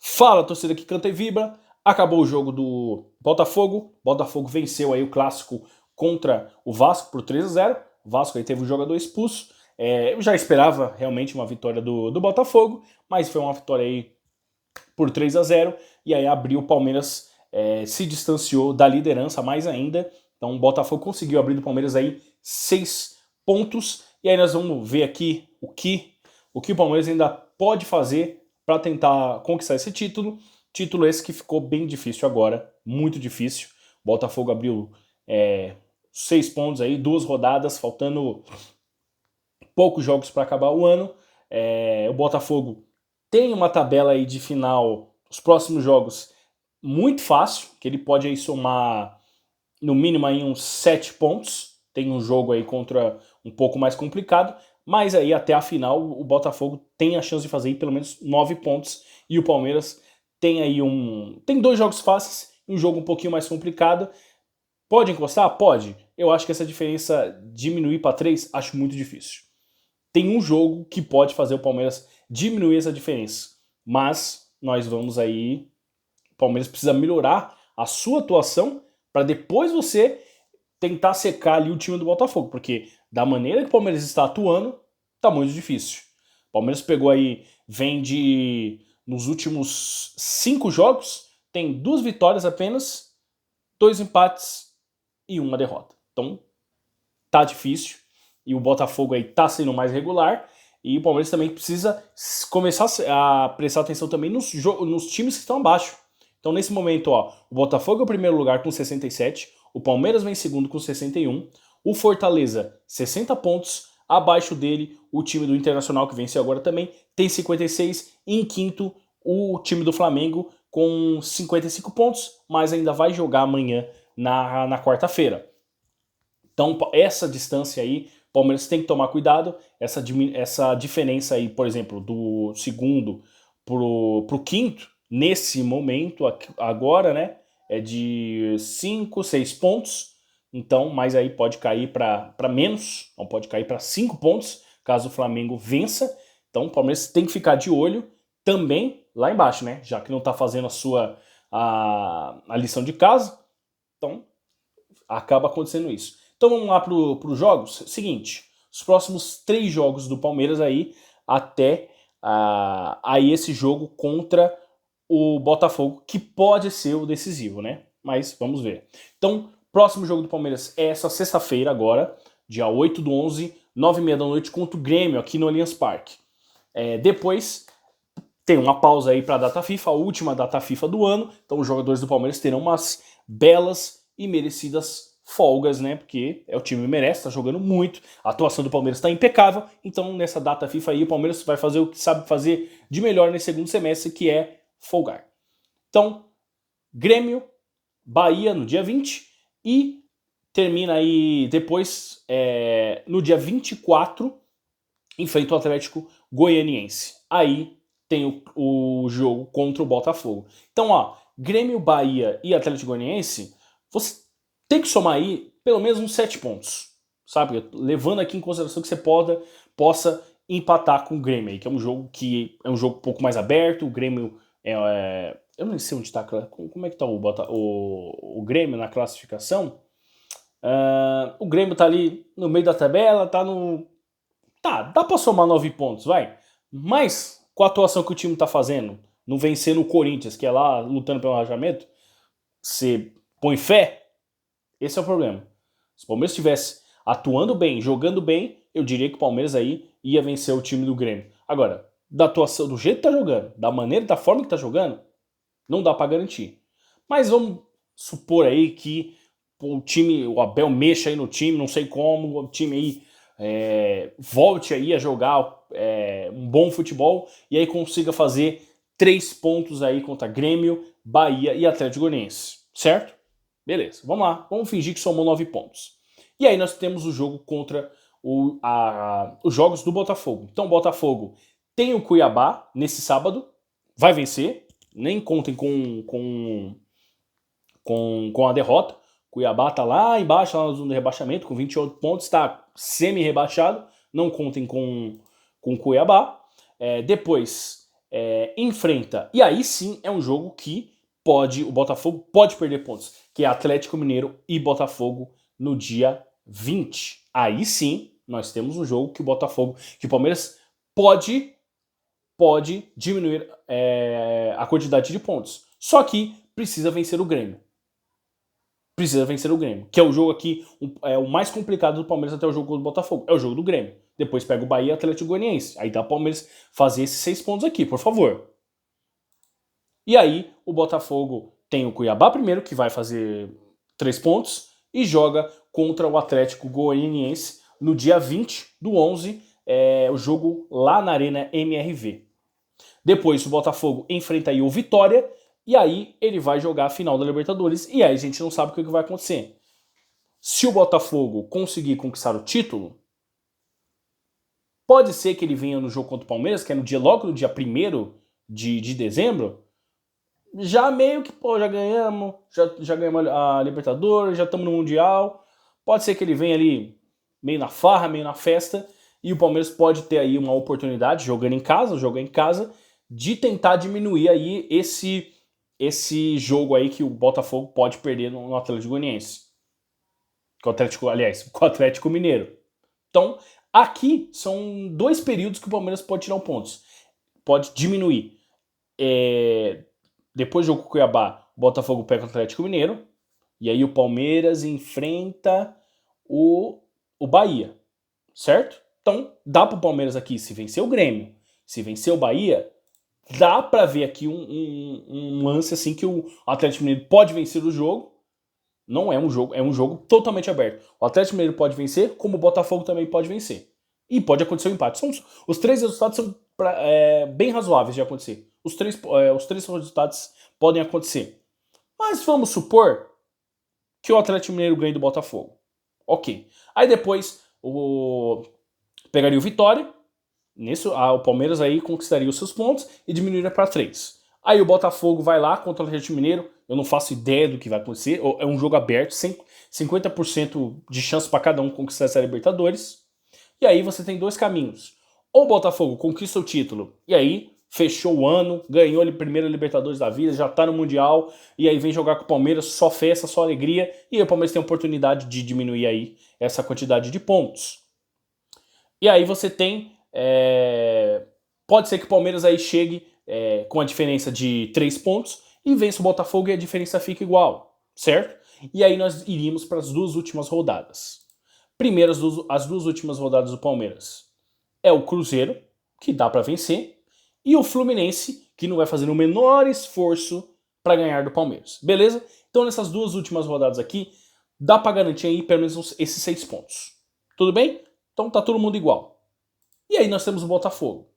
Fala, torcida que canta e vibra. Acabou o jogo do Botafogo. Botafogo venceu aí o clássico contra o Vasco por 3-0. O Vasco aí teve um jogador expulso. Eu já esperava realmente uma vitória do Botafogo, mas foi uma vitória aí por 3-0. E aí abriu o Palmeiras, se distanciou da liderança mais ainda. Então o Botafogo conseguiu abrir do Palmeiras aí 6 pontos. E aí nós vamos ver aqui o que o Palmeiras ainda pode fazer para tentar conquistar esse título. Título esse que ficou bem difícil agora, muito difícil. O Botafogo abriu 6 pontos aí, 2 rodadas, faltando poucos jogos para acabar o ano. O Botafogo tem uma tabela aí de final, os próximos jogos, muito fácil, que ele pode aí somar no mínimo aí uns 7 pontos. Tem um jogo aí contra um pouco mais complicado, mas aí até a final o Botafogo tem a chance de fazer aí pelo menos 9 pontos e o Palmeiras tem aí tem 2 jogos fáceis e um jogo um pouquinho mais complicado. Pode encostar? Pode. Eu acho que essa diferença diminuir para 3, acho muito difícil. Tem um jogo que pode fazer o Palmeiras diminuir essa diferença, mas nós vamos aí, o Palmeiras precisa melhorar a sua atuação para depois você tentar secar ali o time do Botafogo, porque da maneira que o Palmeiras está atuando, tá muito difícil. O Palmeiras pegou aí, nos últimos 5 jogos, tem 2 vitórias apenas, 2 empates e 1 derrota. Então, tá difícil, e o Botafogo aí tá sendo mais regular, e o Palmeiras também precisa começar a prestar atenção também nos times que estão abaixo. Então, nesse momento, o Botafogo é o primeiro lugar com 67, o Palmeiras vem em segundo com 61, o Fortaleza, 60 pontos, abaixo dele, o time do Internacional, que venceu agora também, tem 56, e em quinto, o time do Flamengo com 55 pontos, mas ainda vai jogar amanhã na quarta-feira. Então, essa distância aí, o Palmeiras tem que tomar cuidado, essa diferença aí, por exemplo, do segundo pro quinto, nesse momento, agora, né, é de 5, 6 pontos, então, mas aí pode cair para menos, não pode cair para 5 pontos, caso o Flamengo vença. Então, o Palmeiras tem que ficar de olho também lá embaixo, né, já que não está fazendo a lição de casa, então acaba acontecendo isso. Então vamos lá para os jogos. Seguinte, os próximos 3 jogos do Palmeiras aí até aí esse jogo contra o Botafogo, que pode ser o decisivo, né? Mas vamos ver. Então, próximo jogo do Palmeiras é essa sexta-feira agora, dia 8/11, 9h30 da noite, contra o Grêmio, aqui no Allianz Parque. Depois tem uma pausa aí para a data FIFA, a última data FIFA do ano, então os jogadores do Palmeiras terão umas belas e merecidas folgas, né? Porque o time merece, tá jogando muito, a atuação do Palmeiras tá impecável, então nessa data FIFA aí o Palmeiras vai fazer o que sabe fazer de melhor nesse segundo semestre, que é folgar. Então, Grêmio, Bahia no dia 20 e termina aí depois, no dia 24, enfrenta o Atlético Goianiense. Aí tem o jogo contra o Botafogo. Então, Grêmio, Bahia e Atlético Goianiense, você tem que somar aí pelo menos uns 7 pontos, sabe? Levando aqui em consideração que você possa empatar com o Grêmio aí, que é um jogo um pouco mais aberto. O Grêmio eu não sei onde tá, como é que tá o Grêmio na classificação. O Grêmio tá ali no meio da tabela, dá pra somar 9 pontos, vai. Mas, com a atuação que o time tá fazendo, não vencendo o Corinthians, que é lá lutando pelo arrajamento, você põe fé? Esse é o problema. Se o Palmeiras estivesse atuando bem, jogando bem, eu diria que o Palmeiras aí ia vencer o time do Grêmio. Agora, da atuação, do jeito que tá jogando, da forma que tá jogando, não dá pra garantir. Mas vamos supor aí que o Abel mexa aí no time, não sei como, o time aí volte aí a jogar um bom futebol e aí consiga fazer 3 pontos aí contra Grêmio, Bahia e Atlético Goianiense, certo? Beleza, vamos lá, vamos fingir que somou 9 pontos. E aí nós temos o jogo contra os jogos do Botafogo. Então o Botafogo tem o Cuiabá nesse sábado, vai vencer, nem contem com a derrota. Cuiabá tá lá embaixo, lá na zona de rebaixamento, com 28 pontos, está semi-rebaixado, não contem com o Cuiabá. Depois enfrenta. E aí sim é um jogo que o Botafogo pode perder pontos, que é Atlético Mineiro e Botafogo no dia 20. Aí sim nós temos um jogo que o Palmeiras pode diminuir a quantidade de pontos. Só que precisa vencer o Grêmio. Precisa vencer o Grêmio, que é o jogo aqui, o mais complicado do Palmeiras até o jogo do Botafogo. É o jogo do Grêmio. Depois pega o Bahia e Atlético Goianiense. Aí dá o Palmeiras fazer esses 6 pontos aqui, por favor. E aí o Botafogo tem o Cuiabá primeiro, que vai fazer 3 pontos, e joga contra o Atlético Goianiense no dia 20 do 11, o jogo lá na Arena MRV. Depois o Botafogo enfrenta aí o Vitória, e aí ele vai jogar a final da Libertadores, e aí a gente não sabe o que vai acontecer. Se o Botafogo conseguir conquistar o título, pode ser que ele venha no jogo contra o Palmeiras, que é logo no dia 1º de dezembro, já meio que, já ganhamos, já ganhamos a Libertadores, já estamos no Mundial. Pode ser que ele venha ali meio na farra, meio na festa, e o Palmeiras pode ter aí uma oportunidade, jogando em casa, de tentar diminuir aí esse jogo aí que o Botafogo pode perder no Atlético Goianiense. Com o Atlético Mineiro. Então, aqui são 2 períodos que o Palmeiras pode tirar pontos. Pode diminuir. Depois do jogo com o Cuiabá, o Botafogo pega o Atlético Mineiro. E aí o Palmeiras enfrenta o Bahia. Certo? Então, dá pro Palmeiras aqui, se vencer o Grêmio, se vencer o Bahia, dá pra ver aqui um lance assim que o Atlético Mineiro pode vencer o jogo. Não é um jogo, é um jogo totalmente aberto. O Atlético Mineiro pode vencer, como o Botafogo também pode vencer. E pode acontecer um empate. Os 3 resultados são bem razoáveis de acontecer. Os três resultados podem acontecer. Mas vamos supor que o Atlético Mineiro ganhe do Botafogo. Ok. Aí depois pegaria o Vitória. O Palmeiras aí conquistaria os seus pontos e diminuiria para 3. Aí o Botafogo vai lá contra o Atlético Mineiro. Eu não faço ideia do que vai acontecer. É um jogo aberto, 50% de chance para cada um conquistar essa Libertadores. E aí você tem 2 caminhos. Ou o Botafogo conquista o título e aí fechou o ano, ganhou a primeira Libertadores da vida, já tá no Mundial, e aí vem jogar com o Palmeiras, só festa, só alegria, e aí o Palmeiras tem a oportunidade de diminuir aí essa quantidade de pontos. E aí você tem... pode ser que o Palmeiras aí chegue com a diferença de 3 pontos e vence o Botafogo e a diferença fica igual, certo? E aí nós iríamos para as 2 últimas rodadas. Primeiro, as 2 últimas rodadas do Palmeiras é o Cruzeiro, que dá para vencer, e o Fluminense, que não vai fazer o menor esforço para ganhar do Palmeiras. Beleza? Então nessas 2 últimas rodadas aqui, dá para garantir aí pelo menos esses 6 pontos. Tudo bem? Então tá todo mundo igual. E aí nós temos o Botafogo.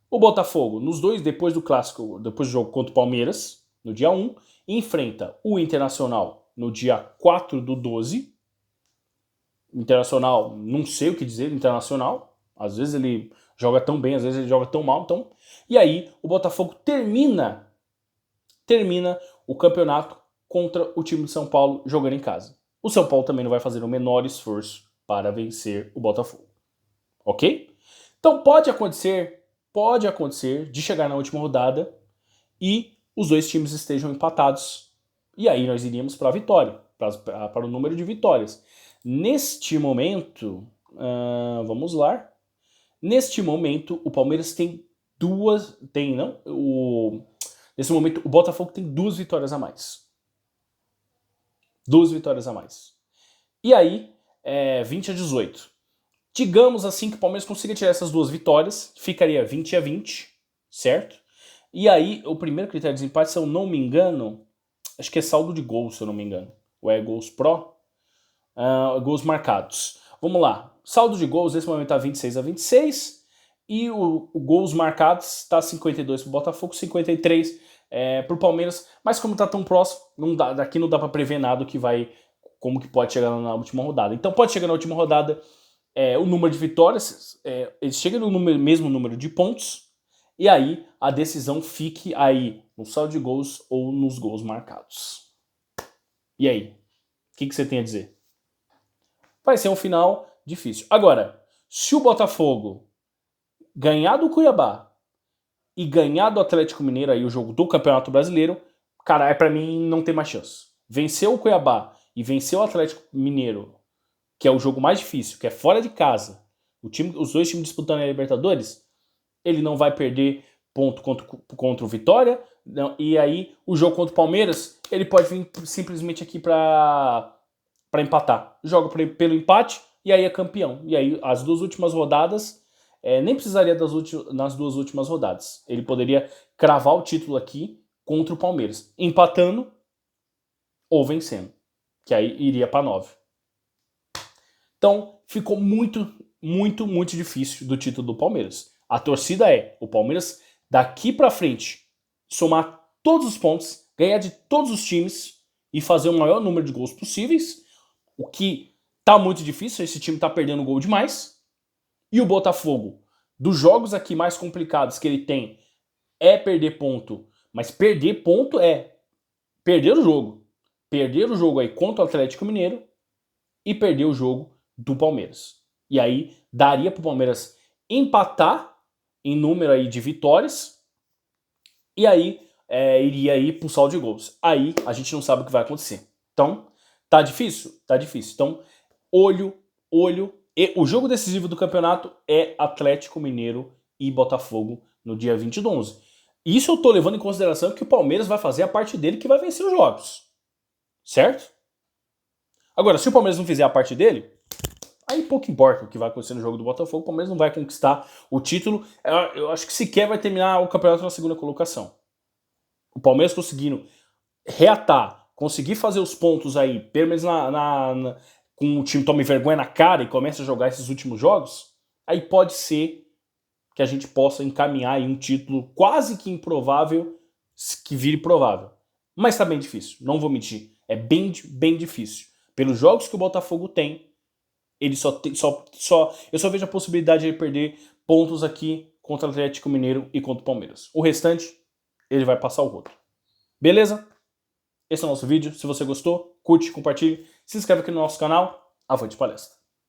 O Botafogo, depois do clássico, depois do jogo contra o Palmeiras, no dia 1, enfrenta o Internacional no dia 4 do 12. Internacional, não sei o que dizer, Internacional. Às vezes ele joga tão bem, às vezes ele joga tão mal. Então... E aí o Botafogo termina o campeonato contra o time de São Paulo jogando em casa. O São Paulo também não vai fazer o menor esforço para vencer o Botafogo. Ok? Então pode acontecer de chegar na última rodada e os 2 times estejam empatados. E aí nós iríamos para a vitória, para o número de vitórias. Neste momento, vamos lá. Neste momento, o Palmeiras tem nesse momento, o Botafogo tem 2 vitórias a mais. 2 vitórias a mais. E aí, 20-18. Digamos assim que o Palmeiras consiga tirar essas 2 vitórias, ficaria 20-20, certo? E aí, o primeiro critério de desempate, se eu não me engano, acho que é saldo de gols, se eu não me engano. Ou é gols pró? Gols marcados. Vamos lá. Saldo de gols, nesse momento está 26-26. E o gols marcados está 52 para o Botafogo, 53 para o Palmeiras. Mas como está tão próximo, daqui não dá para prever nada como que pode chegar na última rodada. Então pode chegar na última rodada o número de vitórias, eles chegam no mesmo número de pontos, e aí a decisão fique aí no saldo de gols ou nos gols marcados. E aí? O que você tem a dizer? Vai ser um final difícil. Agora, se o Botafogo ganhar do Cuiabá e ganhar do Atlético Mineiro aí o jogo do Campeonato Brasileiro, cara, pra mim não tem mais chance. Vencer o Cuiabá e vencer o Atlético Mineiro, que é o jogo mais difícil, que é fora de casa, os dois times disputando a Libertadores, ele não vai perder ponto contra o Vitória, não, e aí o jogo contra o Palmeiras, ele pode vir simplesmente aqui pra empatar. Joga pelo empate e aí é campeão. E aí as duas últimas rodadas, nem precisaria nas duas últimas rodadas. Ele poderia cravar o título aqui contra o Palmeiras, empatando ou vencendo, que aí iria para 9. Então ficou muito, muito, muito difícil do título do Palmeiras. A torcida o Palmeiras daqui para frente somar todos os pontos, ganhar de todos os times e fazer o maior número de gols possíveis, o que tá muito difícil, esse time tá perdendo gol demais. E o Botafogo, dos jogos aqui mais complicados que ele tem, é perder ponto, mas perder ponto é perder o jogo. Perder o jogo aí contra o Atlético Mineiro e perder o jogo do Palmeiras. E aí daria pro Palmeiras empatar em número aí de vitórias e aí iria ir pro saldo de gols. Aí a gente não sabe o que vai acontecer. Então, tá difícil? Tá difícil. Então, olho. E o jogo decisivo do campeonato é Atlético Mineiro e Botafogo no dia 20 do 11. Isso eu tô levando em consideração que o Palmeiras vai fazer a parte dele que vai vencer os jogos. Certo? Agora, se o Palmeiras não fizer a parte dele, aí pouco importa o que vai acontecer no jogo do Botafogo, o Palmeiras não vai conquistar o título. Eu acho que sequer vai terminar o campeonato na segunda colocação. O Palmeiras conseguindo reatar, conseguir fazer os pontos aí, pelo menos com o time tome vergonha na cara e comece a jogar esses últimos jogos, aí pode ser que a gente possa encaminhar aí um título quase que improvável que vire provável. Mas tá bem difícil, não vou mentir. É bem difícil. Pelos jogos que o Botafogo tem, ele eu só vejo a possibilidade de ele perder pontos aqui contra o Atlético Mineiro e contra o Palmeiras. O restante, ele vai passar o rodo. Beleza? Esse é o nosso vídeo. Se você gostou, curte, compartilhe, se inscreve aqui no nosso canal. Avante palestra!